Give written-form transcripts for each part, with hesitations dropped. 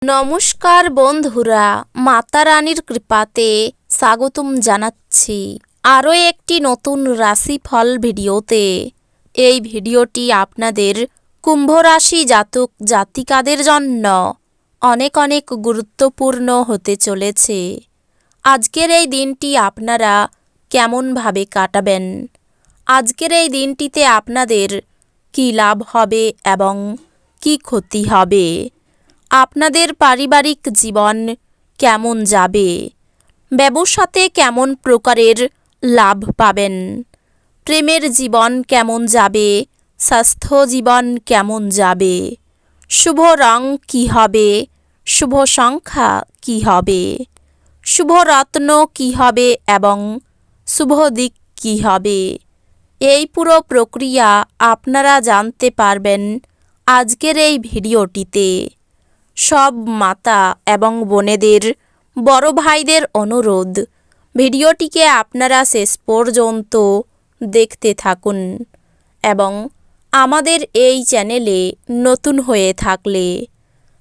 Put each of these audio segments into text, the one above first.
নমস্কার বন্ধুরা, মাতা রানীর কৃপাতে স্বাগতম জানাচ্ছি আরও একটি নতুন রাশিফল ভিডিওতে। এই ভিডিওটি আপনাদের কুম্ভ রাশি জাতক জাতিকাদের জন্য অনেক অনেক গুরুত্বপূর্ণ হতে চলেছে। আজকের এই দিনটি আপনারা কেমনভাবে কাটাবেন, আজকের এই দিনটিতে আপনাদের কী লাভ হবে এবং কী ক্ষতি হবে, আপনাদের পারিবারিক জীবন কেমন যাবে, ব্যবসাতে কেমন প্রকারের লাভ পাবেন, প্রেমের জীবন কেমন যাবে, স্বাস্থ্য জীবন কেমন যাবে, শুভ রং কী হবে, শুভ সংখ্যা কী হবে, শুভ রত্ন কী হবে এবং শুভ দিক কী হবে, এই পুরো প্রক্রিয়া আপনারা জানতে পারবেন আজকের এই ভিডিওটিতে। সব মাতা এবং বোনেদের, বড় ভাইদের অনুরোধ, ভিডিওটিকে আপনারা শেষ পর্যন্ত দেখতে থাকুন এবং আমাদের এই চ্যানেলে নতুন হয়ে থাকলে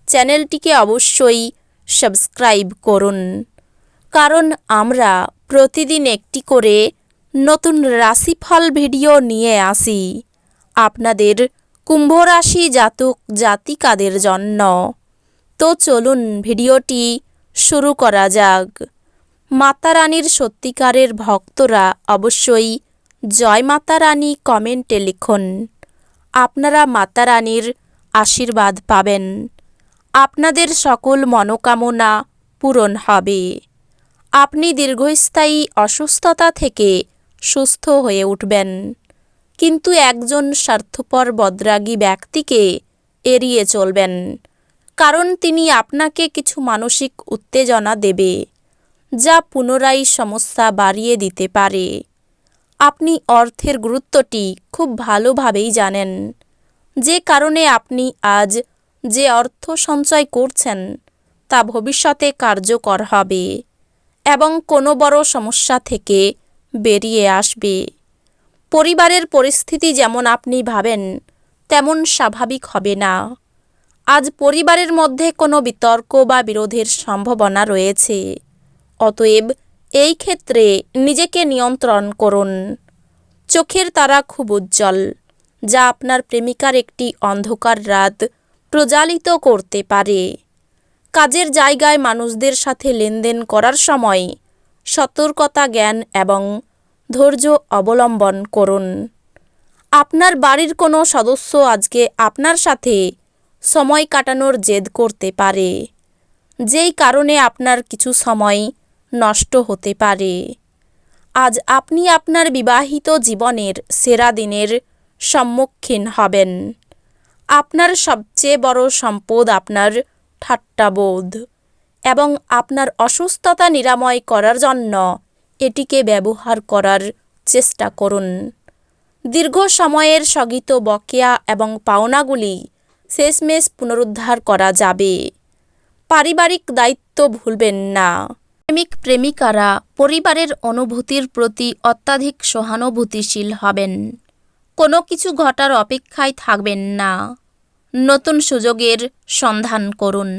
চ্যানেলটিকে অবশ্যই সাবস্ক্রাইব করুন, কারণ আমরা প্রতিদিন একটি করে নতুন রাশিফল ভিডিও নিয়ে আসি আপনাদের কুম্ভ রাশি জাতক জাতিকাদের জন্য। তো চলুন ভিডিওটি শুরু করা যাক। মাতা রানীর সত্যিকারের ভক্তরা অবশ্যই জয় মাতা রানী কমেন্টে লিখুন। আপনারা মাতা রানীর আশীর্বাদ পাবেন, আপনাদের সকল মনোকামনা পূরণ হবে, আপনি দীর্ঘস্থায়ী অসুস্থতা থেকে সুস্থ হয়ে উঠবেন। কিন্তু একজন স্বার্থপর বদরাগী ব্যক্তিকে এড়িয়ে চলবেন, কারণ তিনি আপনাকে কিছু মানসিক উত্তেজনা দেবে যা পুনরায় সমস্যা বাড়িয়ে দিতে পারে। আপনি অর্থের গুরুত্বটি খুব ভালোভাবেই জানেন, যে কারণে আপনি আজ যে অর্থ সঞ্চয় করছেন তা ভবিষ্যতে কার্যকর হবে এবং কোনো বড় সমস্যা থেকে বেরিয়ে আসবে। পরিবারের পরিস্থিতি যেমন আপনি ভাবেন তেমন স্বাভাবিক হবে না। আজ পরিবারের মধ্যে কোনো বিতর্ক বা বিরোধের সম্ভাবনা রয়েছে, অতএব এই ক্ষেত্রে নিজেকে নিয়ন্ত্রণ করুন। চোখের তারা খুব উজ্জ্বল, যা আপনার প্রেমিকার একটি অন্ধকার রাত প্রজ্বালিত করতে পারে। কাজের জায়গায় মানুষদের সাথে লেনদেন করার সময় সতর্কতা, জ্ঞান এবং ধৈর্য অবলম্বন করুন। আপনার বাড়ির কোনো সদস্য আজকে আপনার সাথে সময় কাটানোর জেদ করতে পারে, যেই কারণে আপনার কিছু সময় নষ্ট হতে পারে। আজ আপনি আপনার বিবাহিত জীবনের সেরা দিনের সম্মুখীন হবেন। আপনার সবচেয়ে বড় সম্পদ আপনার ঠাট্টাবোধ এবং আপনার অসুস্থতা নিরাময় করার জন্য এটিকে ব্যবহার করার চেষ্টা করুন। দীর্ঘ সময়ের স্থগিত বকেয়া এবং পাওনাগুলি শেষমেশ পুনরুদ্ধার করা যাবে। পারিবারিক দায়িত্ব ভুলবেন না। প্রেমিক প্রেমিকারা পরিবারের অনুভূতির প্রতি অত্যাধিক সহানুভূতিশীল হবেন, কোনো কিছু ঘটার অপেক্ষায় থাকবেন না, নতুন সুযোগের সন্ধান করুন।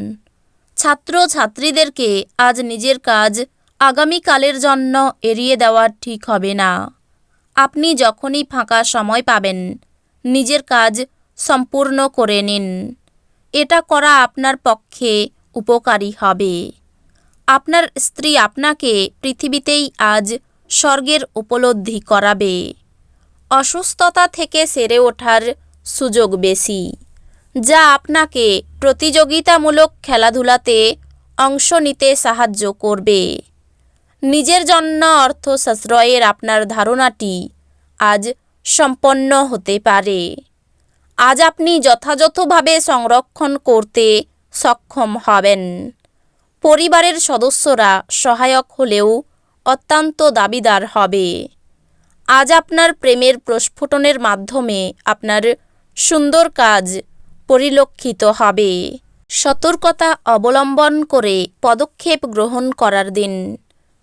ছাত্র ছাত্রীদেরকে আজ নিজের কাজ আগামীকালের জন্য এড়িয়ে দেওয়া ঠিক হবে না। আপনি যখনই ফাঁকা সময় পাবেন নিজের কাজ সম্পূর্ণ করে নিন, এটা করা আপনার পক্ষে উপকারী হবে। আপনার স্ত্রী আপনাকে পৃথিবীতেই আজ স্বর্গের উপলব্ধি করাবে। অসুস্থতা থেকে সেরে ওঠার সুযোগ বেশি, যা আপনাকে প্রতিযোগিতামূলক খেলাধুলাতে অংশ নিতে সাহায্য করবে। নিজের জন্য অর্থ সাশ্রয়ের আপনার ধারণাটি আজ সম্পন্ন হতে পারে। আজ আপনি যথাযথভাবে সংরক্ষণ করতে সক্ষম হবেন। পরিবারের সদস্যরা সহায়ক হলেও অত্যন্ত দাবিদার হবে। আজ আপনার প্রেমের প্রস্ফুটনের মাধ্যমে আপনার সুন্দর কাজ পরিলক্ষিত হবে। সতর্কতা অবলম্বন করে পদক্ষেপ গ্রহণ করার দিন।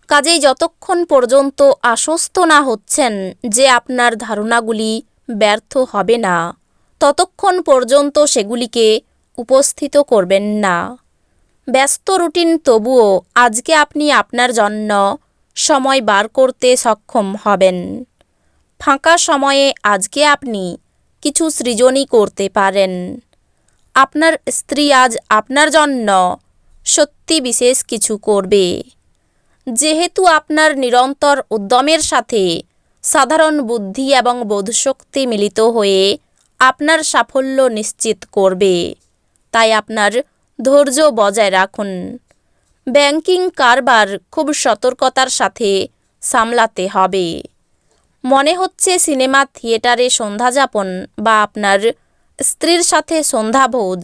কাজেই যতক্ষণ পর্যন্ত আশ্বস্ত না হচ্ছেন যে আপনার ধারণাগুলি ব্যর্থ হবে না, ততক্ষণ পর্যন্ত সেগুলিকে উপস্থিত করবেন না। ব্যস্ত রুটিন, তবুও আজকে আপনি আপনার জন্য সময় বার করতে সক্ষম হবেন। ফাঁকা সময়ে আজকে আপনি কিছু সৃজনই করতে পারেন। আপনার স্ত্রী আজ আপনার জন্য সত্যি বিশেষ কিছু করবে। যেহেতু আপনার নিরন্তর উদ্যমের সাথে সাধারণ বুদ্ধি এবং বোধশক্তি মিলিত হয়ে আপনার সাফল্য নিশ্চিত করবে, তাই আপনার ধৈর্য বজায় রাখুন। ব্যাংকিং কারবার খুব সতর্কতার সাথে সামলাতে হবে। মনে হচ্ছে সিনেমা থিয়েটারে সন্ধ্যাযাপন বা আপনার স্ত্রীর সাথে সন্ধ্যাভোজ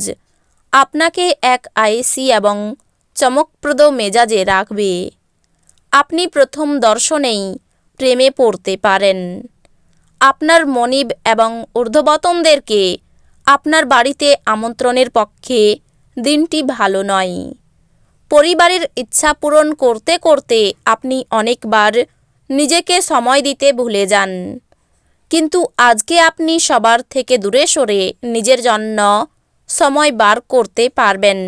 আপনাকে এক আয়েসি এবং চমকপ্রদ মেজাজে রাখবে। আপনি প্রথম দর্শনেই প্রেমে পড়তে পারেন। আপনার মনিব এবং ঊর্ধ্বতনদেরকে আপনার বাড়িতে আমন্ত্রণের পক্ষে দিনটি ভালো নয়। পরিবারের ইচ্ছা পূরণ করতে করতে আপনি অনেকবার নিজেকে সময় দিতে ভুলে যান, কিন্তু আজকে আপনি সবার থেকে দূরে সরে নিজের জন্য সময় বার করতে পারবেন।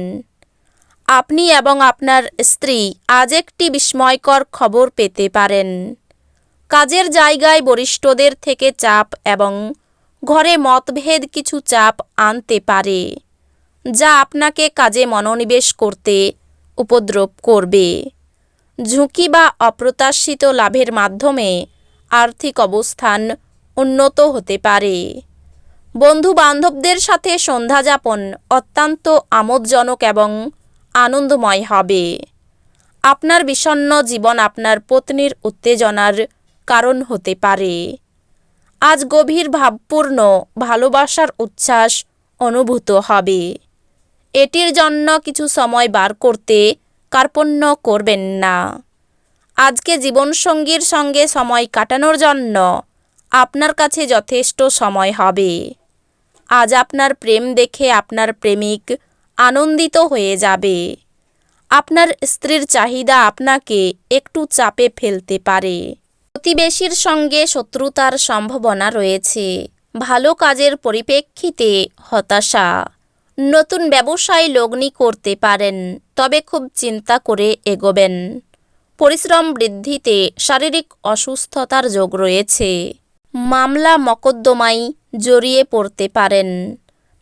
আপনি এবং আপনার স্ত্রী আজ একটি বিস্ময়কর খবর পেতে পারেন। কাজের জায়গায় বরিষ্ঠদের থেকে চাপ এবং ঘরে মতভেদ কিছু চাপ আনতে পারে, যা আপনাকে কাজে মনোনিবেশ করতে উপদ্রব করবে। ঝুঁকি বা অপ্রত্যাশিত লাভের মাধ্যমে আর্থিক অবস্থান উন্নত হতে পারে। বন্ধু বান্ধবদের সাথে সন্ধ্যাযাপন অত্যন্ত আমোদজনক এবং আনন্দময় হবে। আপনার বিষণ্ণ জীবন আপনার পত্নীর উত্তেজনার কারণ হতে পারে। আজ গভীর ভাবপূর্ণ ভালোবাসার উচ্ছ্বাস অনুভূত হবে। এটির জন্য কিছু সময় বার করতে কার্পণ্য করবেন না। আজকে জীবনসঙ্গীর সঙ্গে সময় কাটানোর জন্য আপনার কাছে যথেষ্ট সময় হবে। আজ আপনার প্রেম দেখে আপনার প্রেমিক আনন্দিত হয়ে যাবে। আপনার স্ত্রীর চাহিদা আপনাকে একটু চাপে ফেলতে পারে। প্রতিবেশীর সঙ্গে শত্রুতার সম্ভাবনা রয়েছে। ভালো কাজের পরিপ্রেক্ষিতে হতাশা। নতুন ব্যবসায় লগ্নি করতে পারেন, তবে খুব চিন্তা করে এগোবেন। পরিশ্রম বৃদ্ধিতে শারীরিক অসুস্থতার যোগ রয়েছে। মামলা মকদ্দমায় জড়িয়ে পড়তে পারেন।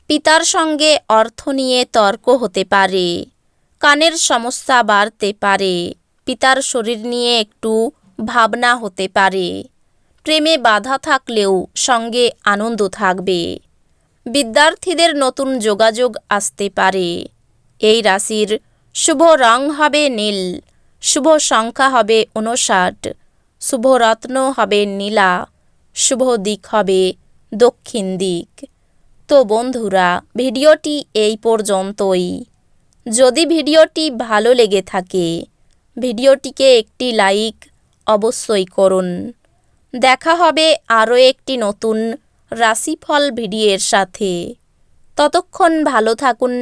পিতার সঙ্গে অর্থ নিয়ে তর্ক হতে পারে। কানের সমস্যা বাড়তে পারে। পিতার শরীর নিয়ে একটু ভাবনা হতে পারে। প্রেমে বাধা থাকলেও সঙ্গে আনন্দ থাকবে। বিদ্যার্থীদের নতুন যোগাযোগ আসতে পারে। এই রাশির শুভ রং হবে নীল, শুভ সংখ্যা হবে 59, শুভ রত্ন হবে নীলা, শুভ দিক হবে দক্ষিণ দিক। তো বন্ধুরা, ভিডিওটি এই পর্যন্তই। যদি ভিডিওটি ভালো লেগে থাকে, ভিডিওটিকে একটি লাইক অবশ্যই করুন। দেখা হবে আরও একটি নতুন রাশিফল ভিডিওর সাথে। ততক্ষণ ভালো থাকুন,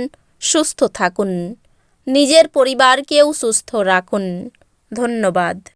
সুস্থ থাকুন, নিজের পরিবারকেও সুস্থ রাখুন। ধন্যবাদ।